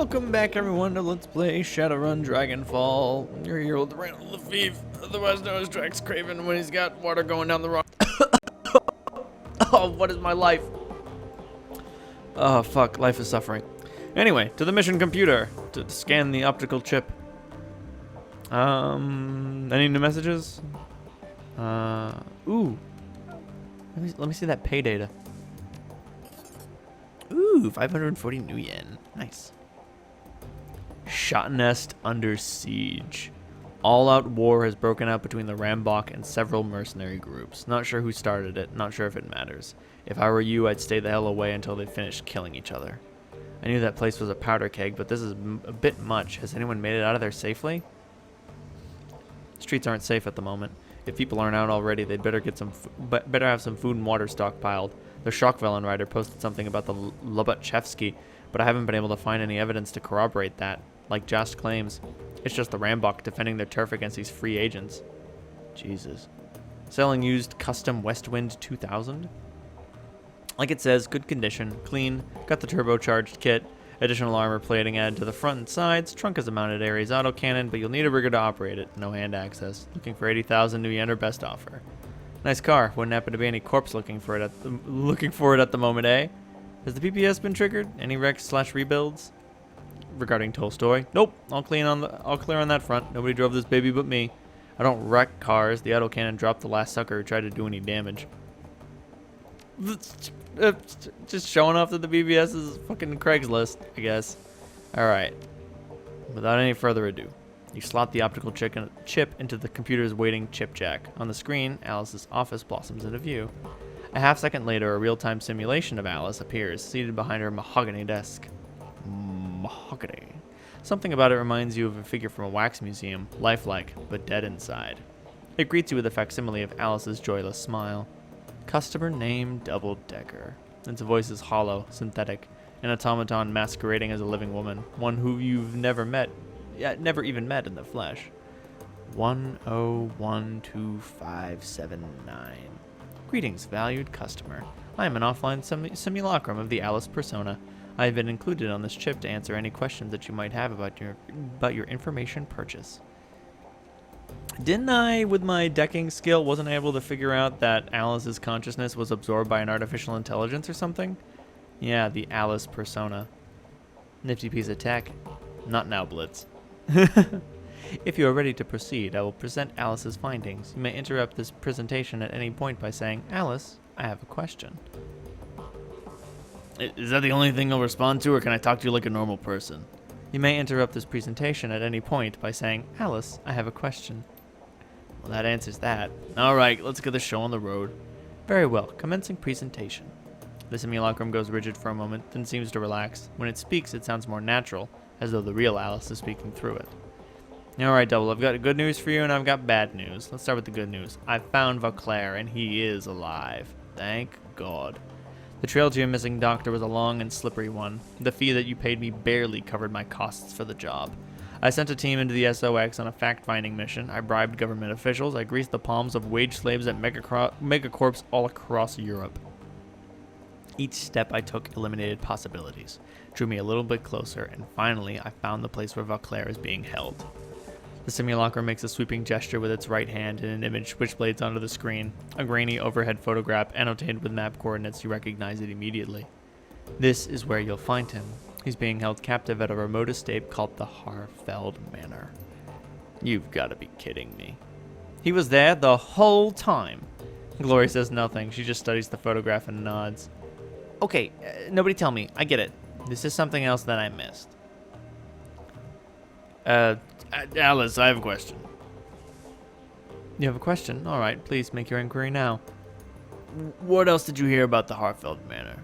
Welcome back, everyone, to Let's Play Shadowrun Dragonfall. You're here with Randall the Thief, otherwise known as Drax Craven, when he's got water going down the wrong. Oh, what is my life? Oh, fuck, life is suffering. Anyway, to the mission computer to scan the optical chip. Any new messages? Ooh. Let me see that pay data. Ooh, 540 new yen. Nice. Shotnest under siege. All-out war has broken out between the Rambok and several mercenary groups. Not sure who started it, not sure if it matters. If I were you, I'd stay the hell away until they finished killing each other. I knew that place was a powder keg, but this is a bit much. Has anyone made it out of there safely? Streets aren't safe at the moment. If people aren't out already, they'd better better have some food and water stockpiled. The Shockvelen rider posted something about the Lobachevsky, but I haven't been able to find any evidence to corroborate that, like Jost claims. It's just the Rambok defending their turf against these free agents. Jesus. Selling used custom Westwind 2000? Like it says, good condition, clean, got the turbocharged kit, additional armor plating added to the front and sides, trunk has a mounted Ares autocannon, but you'll need a rigger to operate it, no hand access. Looking for 80,000 new yen or best offer. Nice car, wouldn't happen to be any corpse looking for it at the moment, eh? Has the PPS been triggered? Any wrecks/rebuilds? Regarding Tolstoy, nope, all clear on that front. Nobody drove this baby but me. I don't wreck cars. The autocannon dropped the last sucker who tried to do any damage. Just showing off that the BBS is fucking Craigslist, I guess. Alright. Without any further ado, you slot the optical chip into the computer's waiting chip jack. On the screen, Alice's office blossoms into view. A half-second later, a real-time simulation of Alice appears, seated behind her mahogany desk. Mahogany. Something about it reminds you of a figure from a wax museum, lifelike, but dead inside. It greets you with a facsimile of Alice's joyless smile. Customer name Double Decker. Its voice is hollow, synthetic, an automaton masquerading as a living woman, one who you've never even met in the flesh. 1012579. Greetings, valued customer. I am an offline simulacrum of the Alice persona. I have been included on this chip to answer any questions that you might have about your information purchase. Didn't I, with my decking skill, wasn't able to figure out that Alice's consciousness was absorbed by an artificial intelligence or something? Yeah, the Alice persona. Nifty piece of tech. Not now, Blitz. If you are ready to proceed, I will present Alice's findings. You may interrupt this presentation at any point by saying, Alice, I have a question. Is that the only thing you'll respond to, or can I talk to you like a normal person? You may interrupt this presentation at any point by saying, Alice, I have a question. Well, that answers that. Alright, let's get the show on the road. Very well, commencing presentation. The simulacrum goes rigid for a moment, then seems to relax. When it speaks, it sounds more natural, as though the real Alice is speaking through it. Alright, Double, I've got good news for you, and I've got bad news. Let's start with the good news. I've found Vauclair, and he is alive. Thank God. The trail to your missing doctor was a long and slippery one. The fee that you paid me barely covered my costs for the job. I sent a team into the SOX on a fact-finding mission. I bribed government officials. I greased the palms of wage slaves at megacorps all across Europe. Each step I took eliminated possibilities, drew me a little bit closer, and finally I found the place where Vauclair is being held. The simulacrum makes a sweeping gesture with its right hand and an image switchblades onto the screen. A grainy overhead photograph annotated with map coordinates. You recognize it immediately. This is where you'll find him. He's being held captive at a remote estate called the Harfeld Manor. You've got to be kidding me. He was there the whole time. Glory says nothing. She just studies the photograph and nods. Okay, nobody tell me. I get it. This is something else that I missed. Alice, I have a question. You have a question? All right, please make your inquiry now. What else did you hear about the Harfeld Manor?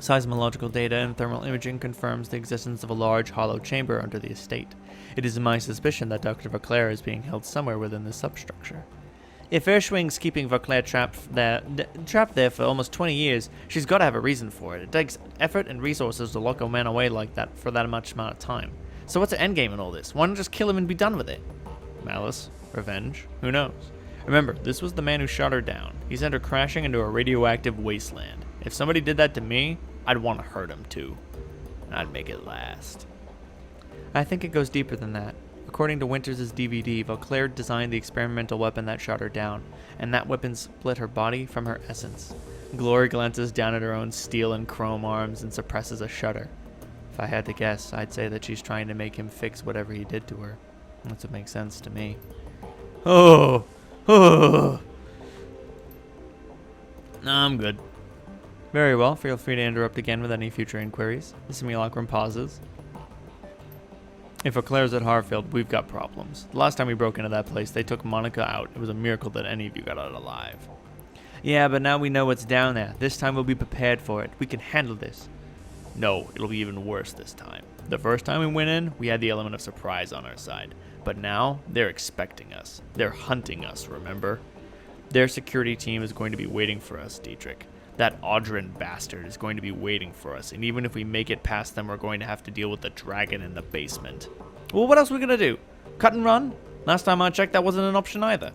Seismological data and thermal imaging confirms the existence of a large hollow chamber under the estate. It is my suspicion that Dr. Vauclair is being held somewhere within this substructure. If Erschwing's keeping Vauclair trapped there for almost 20 years, she's got to have a reason for it. It takes effort and resources to lock a man away like that for that much amount of time. So what's the endgame in all this? Why not just kill him and be done with it? Malice? Revenge? Who knows? Remember, this was the man who shot her down. He sent her crashing into a radioactive wasteland. If somebody did that to me, I'd want to hurt him too. and I'd make it last. I think it goes deeper than that. According to Winters' DVD, Vauclair designed the experimental weapon that shot her down, and that weapon split her body from her essence. Glory glances down at her own steel and chrome arms and suppresses a shudder. If I had to guess, I'd say that she's trying to make him fix whatever he did to her. That's what makes sense to me. Oh! No, I'm good. Very well, feel free to interrupt again with any future inquiries. The simulacrum pauses. If Vauclair's at Harfield, we've got problems. The last time we broke into that place, they took Monica out. It was a miracle that any of you got out alive. Yeah, but now we know what's down there. This time we'll be prepared for it. We can handle this. No, it'll be even worse this time. The first time we went in, we had the element of surprise on our side. But now, they're expecting us. They're hunting us, remember? Their security team is going to be waiting for us, Dietrich. That Audrin bastard is going to be waiting for us, and even if we make it past them, we're going to have to deal with the dragon in the basement. Well, what else are we going to do? Cut and run? Last time I checked, that wasn't an option either.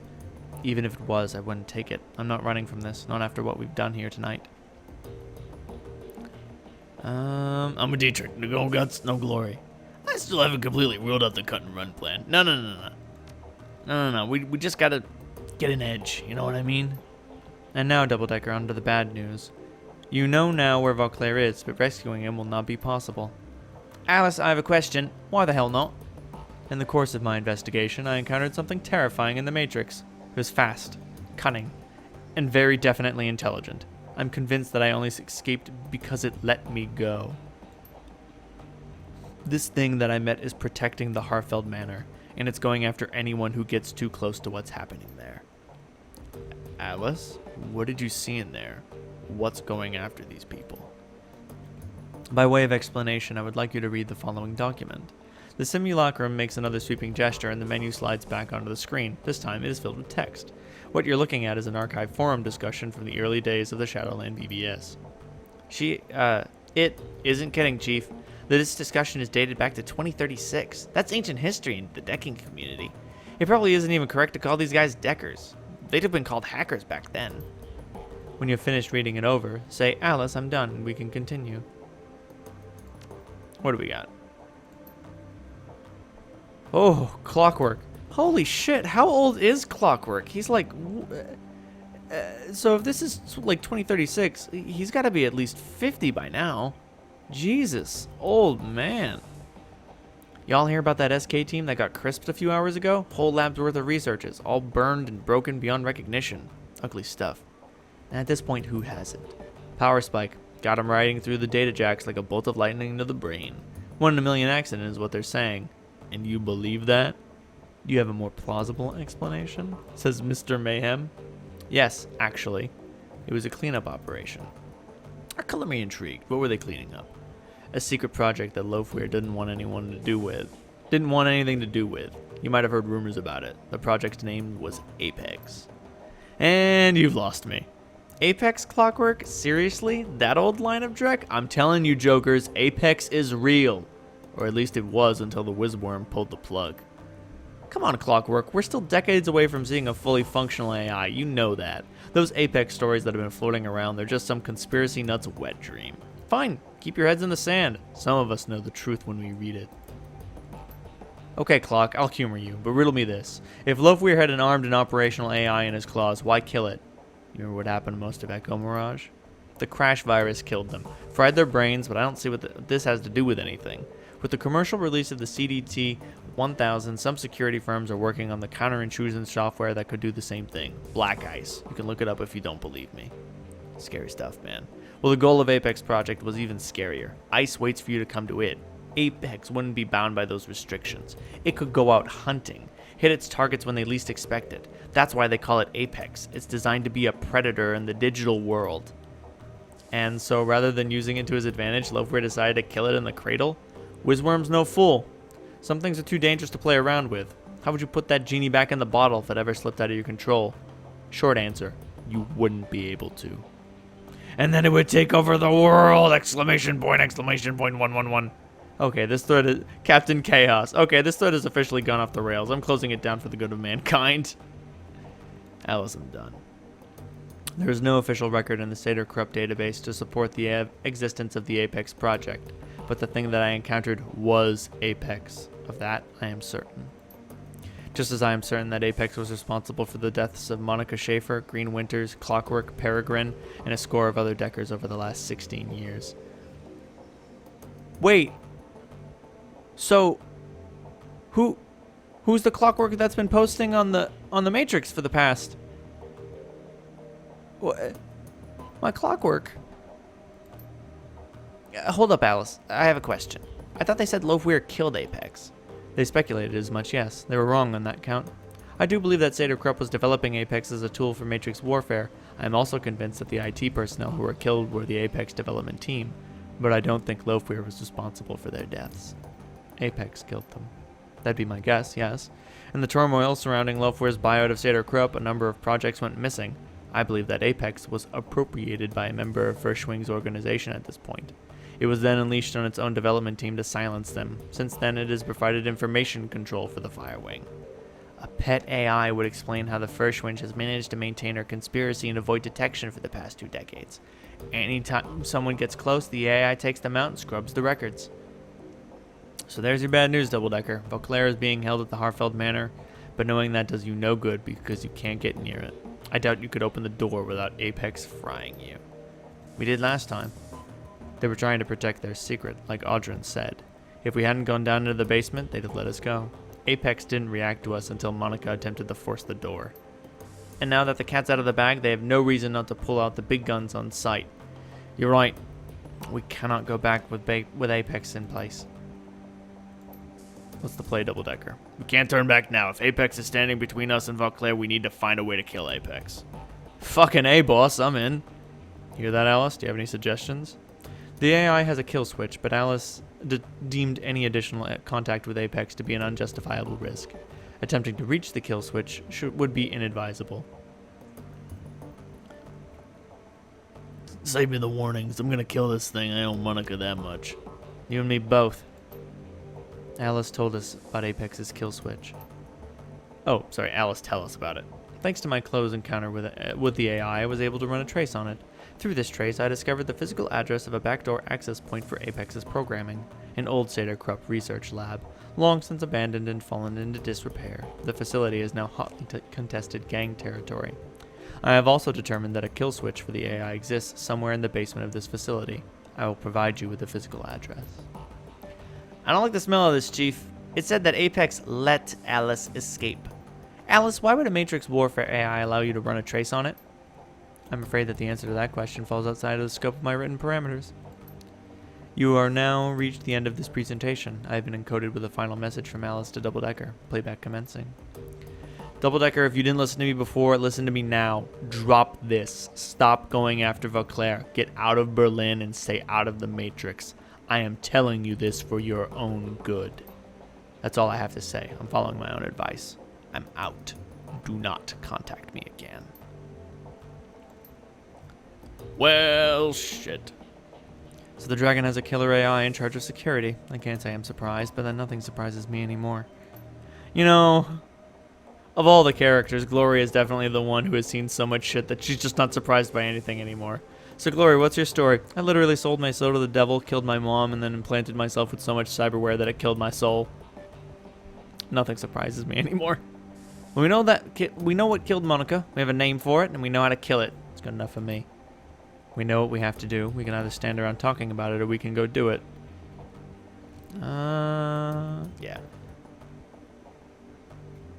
Even if it was, I wouldn't take it. I'm not running from this, not after what we've done here tonight. I'm a Dietrich. No guts, no glory. I still haven't completely ruled out the cut and run plan. No. We just gotta get an edge, you know what I mean? And now, Double-Decker, on to the bad news. You know now where Vauclair is, but rescuing him will not be possible. Alice, I have a question. Why the hell not? In the course of my investigation, I encountered something terrifying in the Matrix. It was fast, cunning, and very definitely intelligent. I'm convinced that I only escaped because it let me go. This thing that I met is protecting the Harfeld Manor, and it's going after anyone who gets too close to what's happening there. Alice, what did you see in there? What's going after these people? By way of explanation, I would like you to read the following document. The simulacrum makes another sweeping gesture and the menu slides back onto the screen. This time it is filled with text. What you're looking at is an archive forum discussion from the early days of the Shadowland BBS. It isn't kidding, Chief. This discussion is dated back to 2036. That's ancient history in the decking community. It probably isn't even correct to call these guys deckers. They'd have been called hackers back then. When you've finished reading it over, say, Alice, I'm done, and we can continue. What do we got? Oh, Clockwork. Holy shit, how old is Clockwork? He's like... so if this is like 2036, he's got to be at least 50 by now. Jesus, old man. Y'all hear about that SK team that got crisped a few hours ago? Whole lab's worth of researches, all burned and broken beyond recognition. Ugly stuff. And at this point, who hasn't? Power spike. Got him riding through the data jacks like a bolt of lightning to the brain. 1 in a million accident is what they're saying. And you believe that? Do you have a more plausible explanation? Says Mr. Mayhem. Yes, actually. It was a cleanup operation. Color me intrigued. What were they cleaning up? A secret project that Loafweir didn't want anything to do with. You might have heard rumors about it. The project's name was Apex. And you've lost me. Apex, Clockwork? Seriously? That old line of Drek? I'm telling you, jokers, Apex is real. Or at least it was until the Whizworm pulled the plug. Come on, Clockwork. We're still decades away from seeing a fully functional AI. You know that. Those Apex stories that have been floating around, they're just some conspiracy nuts wet dream. Fine. Keep your heads in the sand. Some of us know the truth when we read it. Okay, Clock, I'll humor you, but riddle me this. If Loafweir had an armed and operational AI in his claws, why kill it? You remember what happened to most of Echo Mirage? The crash virus killed them. Fried their brains, but I don't see what this has to do with anything. With the commercial release of the CDT-1000, some security firms are working on the counter-intrusion software that could do the same thing. Black Ice. You can look it up if you don't believe me. Scary stuff, man. Well, the goal of Apex Project was even scarier. Ice waits for you to come to it. Apex wouldn't be bound by those restrictions. It could go out hunting, hit its targets when they least expect it. That's why they call it Apex. It's designed to be a predator in the digital world. And so rather than using it to his advantage, Loafweir decided to kill it in the cradle? Whizworm's no fool. Some things are too dangerous to play around with. How would you put that genie back in the bottle if it ever slipped out of your control? Short answer, you wouldn't be able to. And then it would take over the world! Exclamation point, 111. Okay, this thread is... Captain Chaos. Okay, this thread has officially gone off the rails. I'm closing it down for the good of mankind. Alice, I'm done. There is no official record in the State or Corrupt database to support the existence of the Apex project. but the thing that I encountered was Apex. Of that, I am certain. Just as I am certain that Apex was responsible for the deaths of Monica Schaefer, Green Winters, Clockwork, Peregrine, and a score of other Deckers over the last 16 years. Wait. So, who's the Clockwork that's been posting on the Matrix for the past? What? My Clockwork? Hold up, Alice. I have a question. I thought they said Loafweir killed Apex. They speculated as much, yes. They were wrong on that count. I do believe that Sader Krupp was developing Apex as a tool for Matrix warfare. I am also convinced that the IT personnel who were killed were the Apex development team, but I don't think Loafweir was responsible for their deaths. Apex killed them. That'd be my guess, yes. In the turmoil surrounding Loafweir's buyout of Sader Krupp, a number of projects went missing. I believe that Apex was appropriated by a member of First Wing's organization at this point. It was then unleashed on its own development team to silence them. Since then, it has provided information control for the Firewing. A pet AI would explain how the First Wing has managed to maintain her conspiracy and avoid detection for the past 2 decades. Anytime someone gets close, the AI takes them out and scrubs the records. So there's your bad news, Doubledecker. Vauclair is being held at the Harfeld Manor, but knowing that does you no good because you can't get near it. I doubt you could open the door without Apex frying you. We did last time. They were trying to protect their secret, like Audrin said. If we hadn't gone down into the basement, they'd have let us go. Apex didn't react to us until Monica attempted to force the door. And now that the cat's out of the bag, they have no reason not to pull out the big guns on sight. You're right. We cannot go back with Apex in place. What's the play, Doubledecker? We can't turn back now. If Apex is standing between us and Vauclair, we need to find a way to kill Apex. Fucking A, boss. I'm in. Hear that, Alice? Do you have any suggestions? The AI has a kill switch, but Alice deemed any additional contact with Apex to be an unjustifiable risk. Attempting to reach the kill switch would be inadvisable. Save me the warnings. I'm gonna kill this thing. I don't Monica that much. You and me both. Alice told us about Apex's kill switch. Oh, sorry, Alice, tell us about it. Thanks to my close encounter with the AI, I was able to run a trace on it. Through this trace, I discovered the physical address of a backdoor access point for Apex's programming, an old Sader Krupp research lab, long since abandoned and fallen into disrepair. The facility is now hotly contested gang territory. I have also determined that a kill switch for the AI exists somewhere in the basement of this facility. I will provide you with the physical address. I don't like the smell of this, Chief. It said that Apex let Alice escape. Alice, why would a Matrix warfare AI allow you to run a trace on it? I'm afraid that the answer to that question falls outside of the scope of my written parameters. You are now reached the end of this presentation. I have been encoded with a final message from Alice to Doubledecker. Playback commencing. Doubledecker, if you didn't listen to me before, listen to me now. Drop this. Stop going after Vauclair. Get out of Berlin and stay out of the Matrix. I am telling you this for your own good. That's all I have to say. I'm following my own advice. I'm out. Do not contact me again. Well, shit. So the dragon has a killer AI in charge of security. I can't say I'm surprised, but then nothing surprises me anymore. You know, of all the characters, Gloria is definitely the one who has seen so much shit that she's just not surprised by anything anymore. So Gloria, what's your story? I literally sold my soul to the devil, killed my mom, and then implanted myself with so much cyberware that it killed my soul. Nothing surprises me anymore. We know what killed Monica. We have a name for it, and we know how to kill it. It's good enough for me. We know what we have to do. We can either stand around talking about it, or we can go do it. Yeah.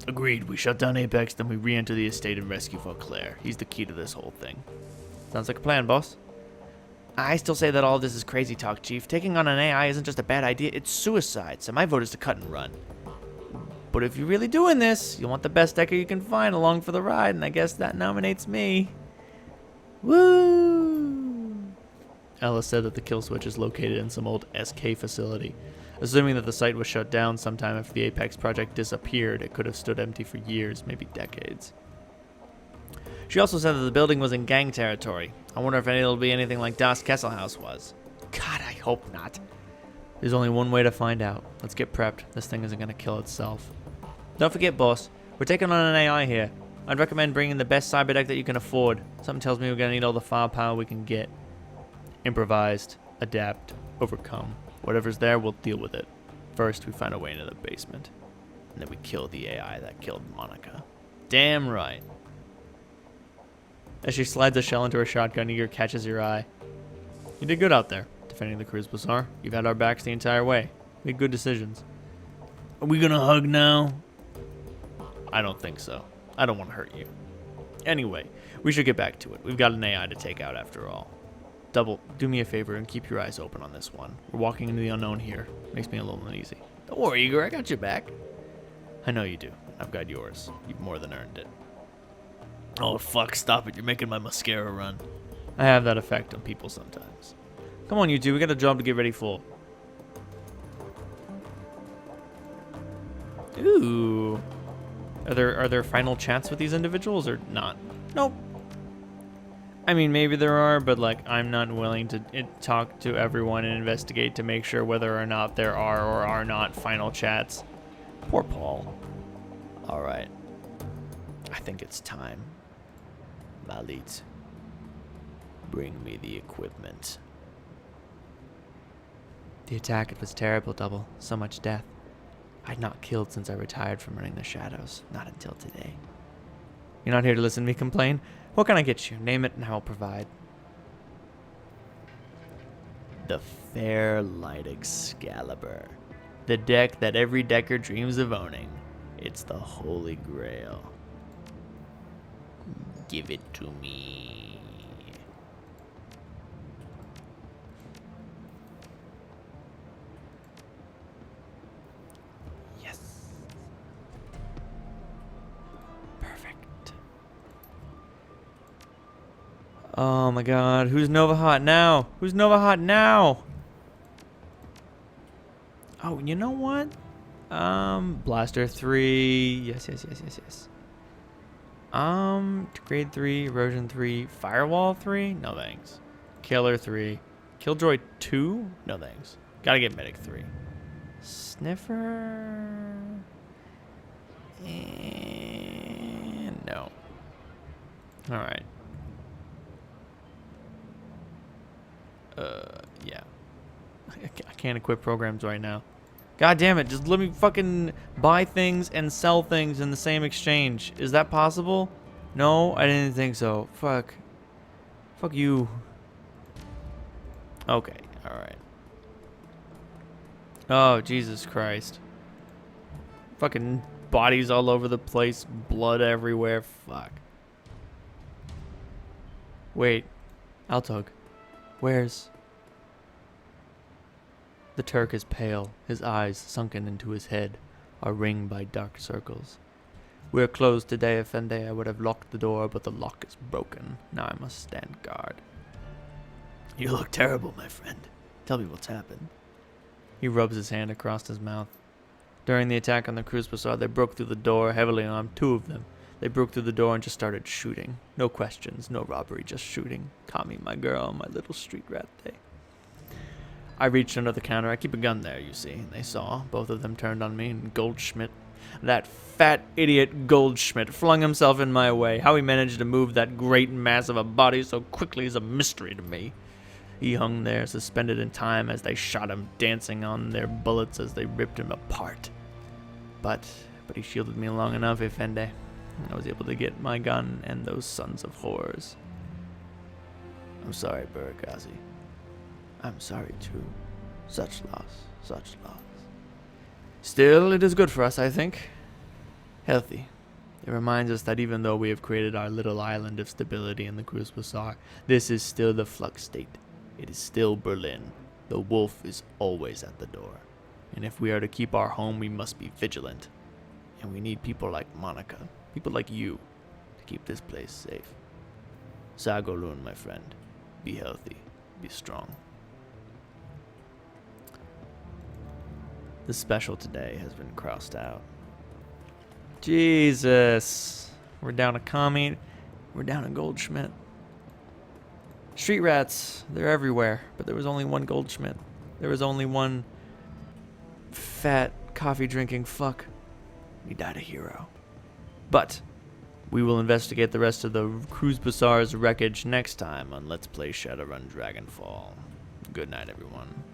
Agreed. We shut down Apex, then we re-enter the estate and rescue Vauclair. He's the key to this whole thing. Sounds like a plan, boss. I still say that all of this is crazy talk, Chief. Taking on an AI isn't just a bad idea, it's suicide, so my vote is to cut and run. But if you're really doing this, you'll want the best decker you can find along for the ride, and I guess that nominates me. Woo! Alice said that the kill switch is located in some old SK facility. Assuming that the site was shut down sometime after the Apex project disappeared, it could have stood empty for years, maybe decades. She also said that the building was in gang territory. I wonder if it'll be anything like Das Kesselhaus was. God, I hope not. There's only one way to find out. Let's get prepped. This thing isn't going to kill itself. Don't forget, boss, we're taking on an AI here. I'd recommend bringing the best cyber deck that you can afford. Something tells me we're going to need all the firepower we can get. Improvised, adapt, overcome. Whatever's there, we'll deal with it. First, we find a way into the basement. And then we kill the AI that killed Monica. Damn right. As she slides a shell into her shotgun, Eager catches your eye. You did good out there, defending the cruise bazaar. You've had our backs the entire way. Made good decisions. Are we gonna hug now? I don't think so. I don't want to hurt you. Anyway, we should get back to it. We've got an AI to take out after all. Double, do me a favor and keep your eyes open on this one. We're walking into the unknown here. Makes me a little uneasy. Don't worry, Igor. I got your back. I know you do. I've got yours. You've more than earned it. Oh, fuck. Stop it. You're making my mascara run. I have that effect on people sometimes. Come on, you two. We got a job to get ready for. Ooh. Are there final chats with these individuals or not? Nope. I mean, maybe there are, but like, I'm not willing to talk to everyone and investigate to make sure whether or not there are or are not final chats. Poor Paul. All right. I think it's time. Malit, bring me the equipment. The attack, it was terrible, Double. So much death. I'd not killed since I retired from running the shadows. Not until today. You're not here to listen to me complain? What can I get you? Name it and I will provide. The Fair Light Excalibur. The deck that every decker dreams of owning. It's the Holy Grail. Give it to me. Yes. Perfect. Oh my god, who's Nova Hot now? Who's Nova Hot now? Oh, you know what? Blaster 3. Yes. Grade 3, Erosion 3, Firewall 3? No thanks. Killer 3. Killjoy 2? No thanks. Gotta get Medic 3. Sniffer? And no. Alright. Yeah. I can't equip programs right now. God damn it, just let me fucking buy things and sell things in the same exchange. Is that possible? No, I didn't think so. Fuck. Fuck you. Okay, alright. Oh, Jesus Christ. Fucking bodies all over the place, blood everywhere. Fuck. Wait. Altog. Where's... The Turk is pale, his eyes sunken into his head, are ringed by dark circles. We're closed today, Effendi. I would have locked the door, but the lock is broken. Now I must stand guard. You look terrible, my friend. Tell me what's happened. He rubs his hand across his mouth. During the attack on the cruise bazaar, they broke through the door, heavily armed, 2 of them. They broke through the door and just started shooting. No questions, no robbery, just shooting. Caught me, my girl, my little street rat day. I reached under the counter. I keep a gun there, you see. They saw. Both of them turned on me, and Goldschmidt, that fat idiot Goldschmidt, flung himself in my way. How he managed to move that great mass of a body so quickly is a mystery to me. He hung there, suspended in time as they shot him, dancing on their bullets as they ripped him apart. But he shielded me long enough, Effendi. I was able to get my gun and those sons of whores. I'm sorry, Burakazi. I'm sorry, too. Such loss, such loss. Still, it is good for us, I think. Healthy. It reminds us that even though we have created our little island of stability in the cruise bazaar, this is still the flux state. It is still Berlin. The wolf is always at the door. And if we are to keep our home, we must be vigilant. And we need people like Monica, people like you, to keep this place safe. Sagolun, my friend. Be healthy. Be strong. The special today has been crossed out. Jesus. We're down a Kami. We're down a Goldschmidt. Street rats, they're everywhere. But there was only one Goldschmidt. There was only one fat, coffee-drinking fuck. He died a hero. But we will investigate the rest of the Cruise Bazaar's wreckage next time on Let's Play Shadowrun Dragonfall. Good night, everyone.